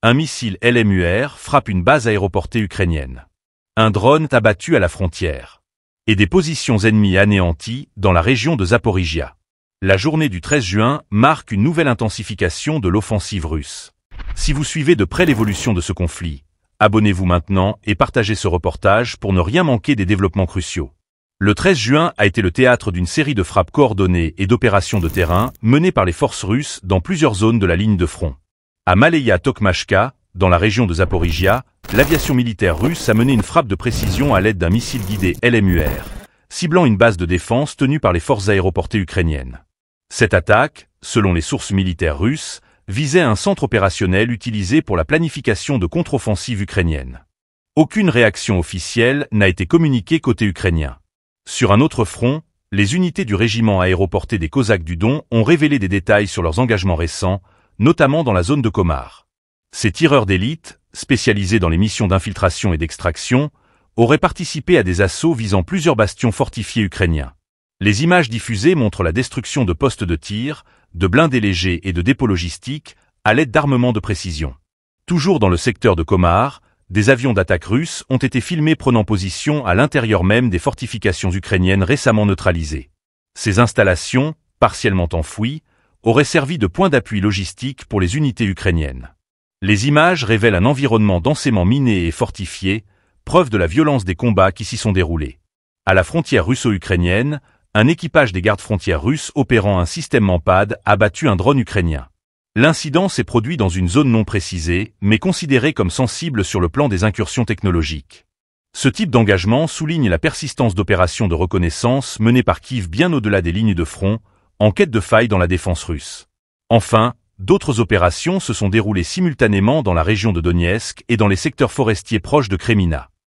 Un missile LMUR frappe une base aéroportée ukrainienne. Un drone abattu à la frontière. Et des positions ennemies anéanties dans la région de Zaporijia. La journée du 13 juin marque une nouvelle intensification de l'offensive russe. Si vous suivez de près l'évolution de ce conflit, abonnez-vous maintenant et partagez ce reportage pour ne rien manquer des développements cruciaux. Le 13 juin a été le théâtre d'une série de frappes coordonnées et d'opérations de terrain menées par les forces russes dans plusieurs zones de la ligne de front. À Maleïa Tokmachka, dans la région de Zaporijia, l'aviation militaire russe a mené une frappe de précision à l'aide d'un missile guidé LMUR, ciblant une base de défense tenue par les forces aéroportées ukrainiennes. Cette attaque, selon les sources militaires russes, visait un centre opérationnel utilisé pour la planification de contre-offensives ukrainiennes. Aucune réaction officielle n'a été communiquée côté ukrainien. Sur un autre front, les unités du régiment aéroporté des Cosaques du Don ont révélé des détails sur leurs engagements récents, notamment dans la zone de Komar. Ces tireurs d'élite, spécialisés dans les missions d'infiltration et d'extraction, auraient participé à des assauts visant plusieurs bastions fortifiés ukrainiens. Les images diffusées montrent la destruction de postes de tir, de blindés légers et de dépôts logistiques à l'aide d'armements de précision. Toujours dans le secteur de Komar, des avions d'attaque russes ont été filmés prenant position à l'intérieur même des fortifications ukrainiennes récemment neutralisées. Ces installations, partiellement enfouies, auraient servi de point d'appui logistique pour les unités ukrainiennes. Les images révèlent un environnement densément miné et fortifié, preuve de la violence des combats qui s'y sont déroulés. À la frontière russo-ukrainienne, un équipage des gardes-frontières russes opérant un système MANPAD a abattu un drone ukrainien. L'incident s'est produit dans une zone non précisée, mais considérée comme sensible sur le plan des incursions technologiques. Ce type d'engagement souligne la persistance d'opérations de reconnaissance menées par Kiev bien au-delà des lignes de front, en quête de failles dans la défense russe. Enfin, d'autres opérations se sont déroulées simultanément dans la région de Donetsk et dans les secteurs forestiers proches de Kremina.